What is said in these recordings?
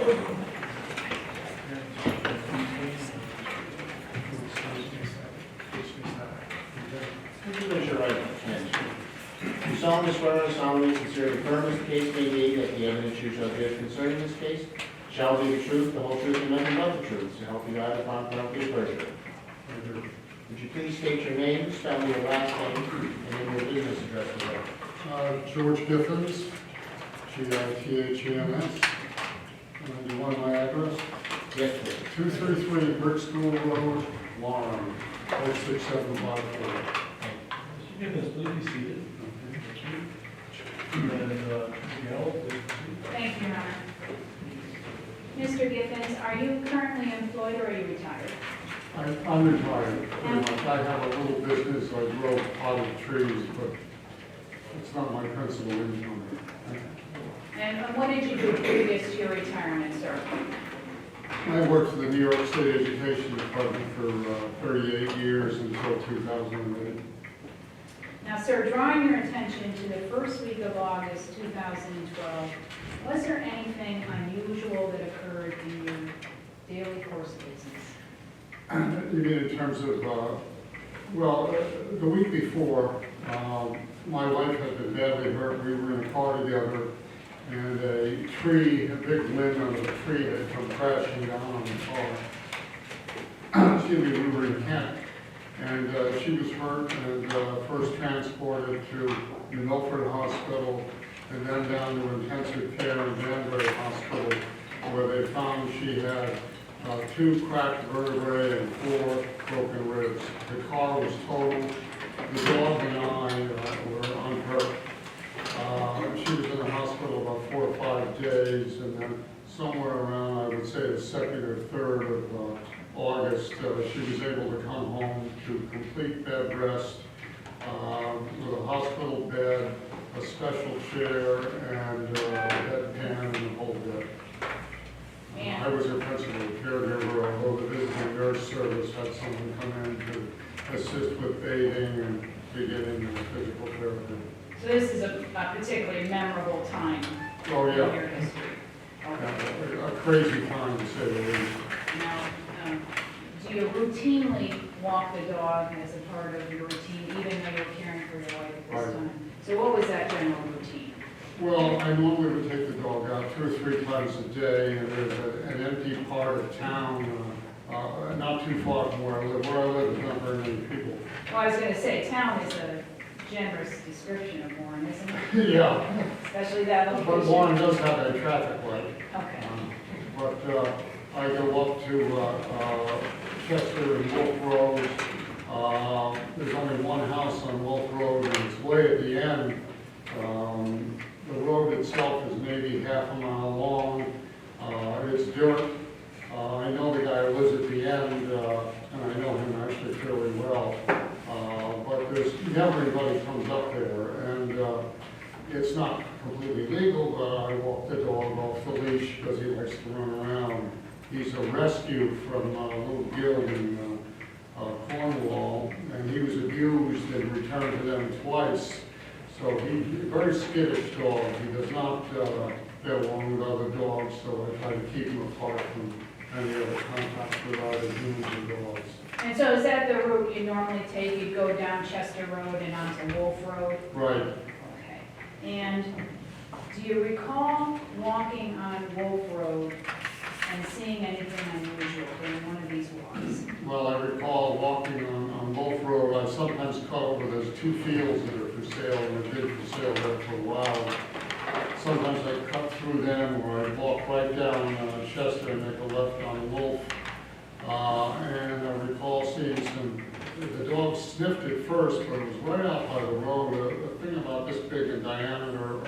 Raise your right hand. You solemnly swear or solemnly sincerely affirm as the case may be that the evidence you shall give concerning this case shall be the truth, the whole truth, and nothing but the truth, to help you God upon penalty of perjury. Would you please state your name, spell your last name, and then your business address as well? George Giffens, G-I-T-H-E-N-S. And do you want my address? Yes, please. 233 Brick School Road, Warren, 06754. Mr. Gibbons, please be seated. And, Miguel, please proceed. Thank you, Your Honor. Mr. Giffens, are you currently employed or are you retired? I'm retired, pretty much. I have a little business, I grow potted trees, but it's not my principal income. And what did you do previous to your retirement, sir? I worked for the New York State Education Department for 38 years until 2008. Now, sir, drawing your attention to the first week of August 2012, was there anything unusual that occurred in your daily course of business? You mean in terms of, well, the week before, my wife had been badly hurt. We were in a car together, and a tree, a big limb of a tree had come crashing down on the car. Excuse me, we were in Kent, and she was hurt and first transported to New Milford Hospital, and then down to intensive care in Danbury Hospital, where they found she had 2 cracked vertebrae and 4 broken ribs. The car was totaled. The dog and I were unhurt. She was in the hospital about 4 or 5 days, and then somewhere around, I would say, the 2nd or 3rd of August, she was able to come home to complete bed rest with a hospital bed, a special chair, and a bedpan and the whole bit. I was her principal caregiver, although the visiting nurse service had someone come in to assist with bathing and beginning the physical therapy. So this is a particularly memorable time Oh, in yeah. your history. Okay. A crazy time, to say the least. Now, do you routinely walk the dog as a part of your routine, even though you're caring for your wife at this Right. time? So what was that general routine? Well, I normally would take the dog out 2 or 3 times a day, and there's an empty part of town, not too far from where I live. Where I live is not very many people. Well, I was going to say, town is a generous description of Warren, isn't it? Yeah, Especially that but location. Warren does have a traffic light. Okay. But I go up to Chester and Wolf Road. There's only one house on Wolf Road, and it's way at the end. The road itself is maybe half a mile long. It's dirt. I know the guy who lives at the end, and I know him actually fairly well. But there's never anybody comes up there, and it's not completely legal, but I walk the dog off the leash because he likes to run around. He's a rescue from Little Guild in Cornwall, and he was abused and returned to them twice. So he's a very skittish dog. He does not get along with other dogs, so I try to keep him apart from any other contact with either humans or dogs. And so is that the route you normally take? You go down Chester Road and onto Wolf Road? Right. Okay. And do you recall walking on Wolf Road and seeing anything unusual during one of these walks? Well, I recall walking on Wolf Road. I sometimes cut over, there's 2 fields that are for sale, and they've been for sale there for a while. Sometimes I cut through them, or I walk right down Chester and make a left on Wolf. And I recall seeing the dog sniffed it first, but it was right out by the road, a thing about this big in diameter of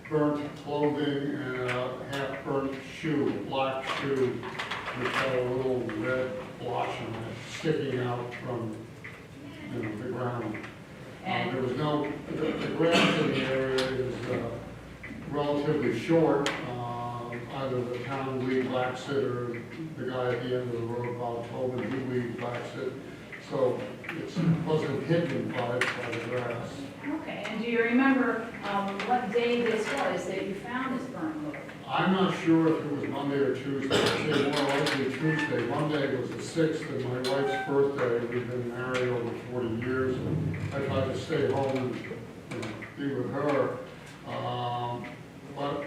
burnt clothing and a half-burnt shoe, a black shoe, which had a little red blotch on it sticking out from the ground. And There was no, the grass in the area is relatively short. Either the town weed whacks it or the guy at the end of the road, Bob Tobin, he weed whacks it. So it wasn't hidden by the grass. okay, and do you remember what day this was that you found this burnt clothing? I'm not sure if it was Monday or Tuesday, I'd say more likely Tuesday. Monday was the 6th, and my wife's birthday. We've been married over 40 years, and I tried to stay home and be with her. But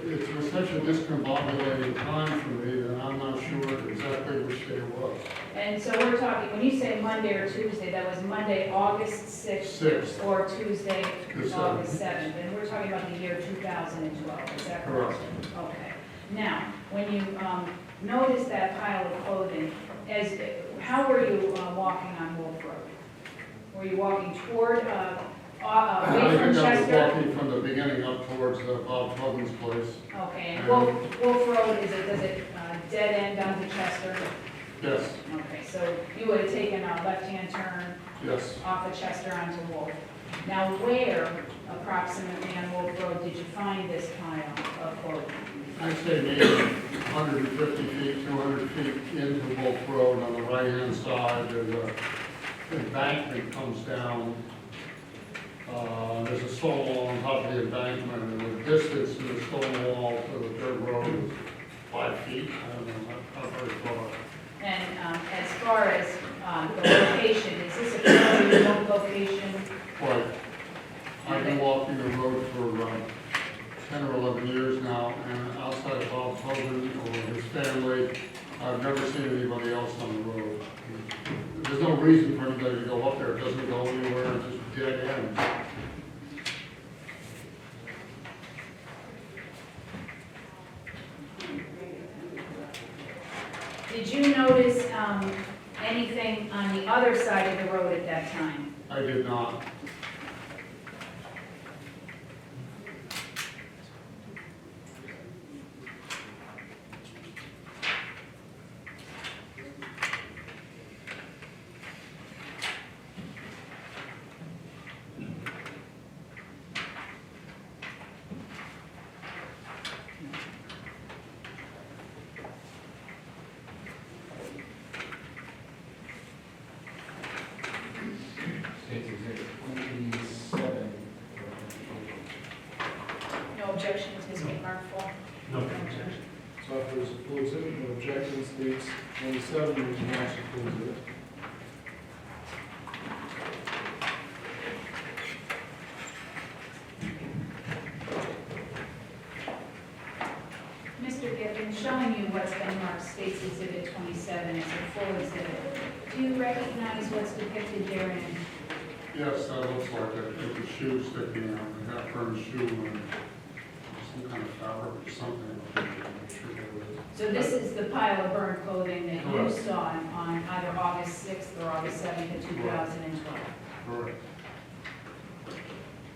it was such a discombobulating time for me that I'm not sure exactly which day it was. And so we're talking, when you say Monday or Tuesday, that was Monday, August 6th? Sixth. Or Tuesday, The 7th. August 7th, and we're talking about the year 2012, is that correct? Correct. Okay. Now, when you noticed that pile of clothing, how were you walking on Wolf Road? Were you walking toward, away I from think I was Chester? walking from the beginning up towards Bob Tubman's place. Okay, and Wolf Road, does it dead end onto Chester? Yes, Okay, so you would have taken a left-hand turn yes. off of Chester onto Wolf. Now, where approximately on Wolf Road did you find this pile of clothing? I'd say maybe 150 feet, 200 feet into Wolf Road on the right-hand side. There's a embankment comes down. There's a stone wall on top of the embankment, and the distance from the stone wall to the dirt road is 5 feet. I don't know, not very far. And as far as the location, is this a fairly remote location? Right. I've been walking the road for 10 or 11 years now, and outside of Bob Tubman or his family, I've never seen anybody else on the road. There's no reason for anybody to go up there. It doesn't go anywhere, it's just dead end. Did you notice anything on the other side of the road at that time? I did not. State's Exhibit 27. No objections, Ms. McMurphy? No. objection. So if there's a full exhibit, no objections, states 27, we can watch the full exhibit. Mr. Gibbons, showing you what's been marked State's Exhibit 27 as a full exhibit, do you recognize what's depicted therein? Yes, that looks like a shoe sticking out, a half-turned shoe, and some kind of fabric or something. I'm not sure what it is. So this is the pile of burned clothing that you Correct. saw on either August 6th or August 7th of 2012. Correct.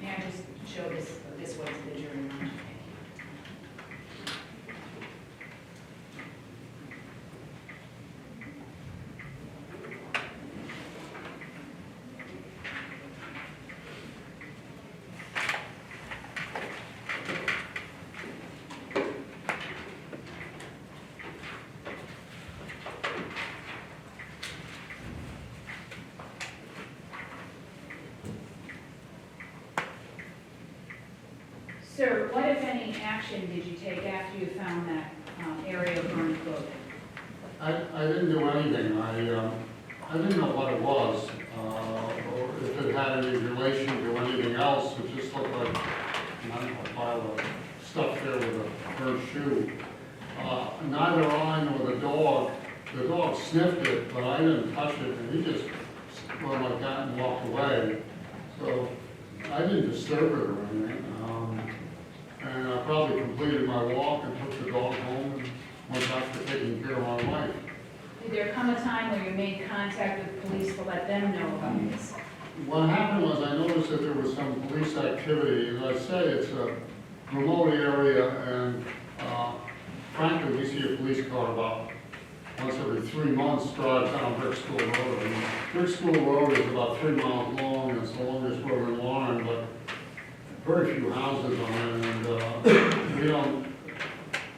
May I just show this way to the jury? Thank you. Sir, what if any action did you take after you found that area of burned clothing? I didn't do anything. I didn't know what it was, or if it had any relation to anything else. It just looked like, I don't know, a pile of stuff there with a burnt shoe. Neither I nor the dog sniffed it, but I didn't touch it, and he just went like that and walked away. So I didn't disturb it or anything. And I probably completed my walk and took the dog home and went back to taking care of my wife. Did there come a time where you made contact with police to let them know about this? What happened was I noticed that there was some police activity. As I say, it's a remote area, and frankly, we see a police car about once every 3 months drives down Brick School Road. And Brick School Road is about 3 miles long, and it's the longest road in Warren, but very few houses on it, and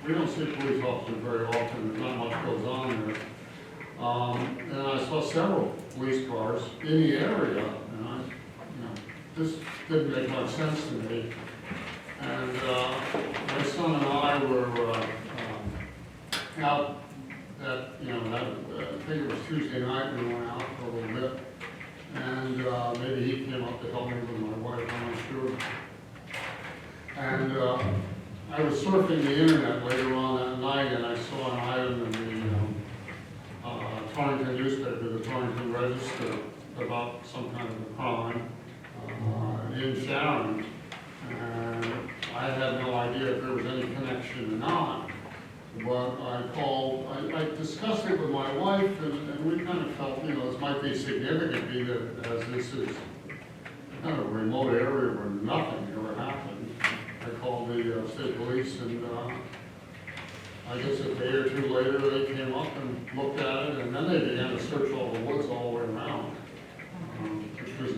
we don't see police officers very often. There's not much goes on there. And I saw several police cars in the area, and this didn't make much sense to me. And my son and I were out that, I think it was Tuesday night, we went out for a little bit. And maybe he came up to help me with my wife, I'm not sure. And I was surfing the internet later on that night, and I saw an item in the Torrington newspaper, the Torrington Register, about some kind of a crime in Sharon. And I had no idea if there was any connection or not. But I discussed it with my wife, and we kind of felt, this might be significant, being that as this is kind of a remote area where nothing ever happened. I called the state police, and I guess a day or two later, they came up and looked at it, and then they began to search all the woods all the way around. Which was,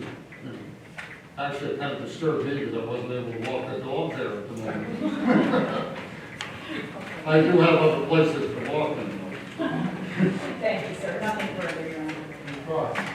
actually, it kind of disturbed me because I wasn't able to walk the dog there at the moment. I do have other places to walk in. Thank you, sir. Nothing further, Your Honor.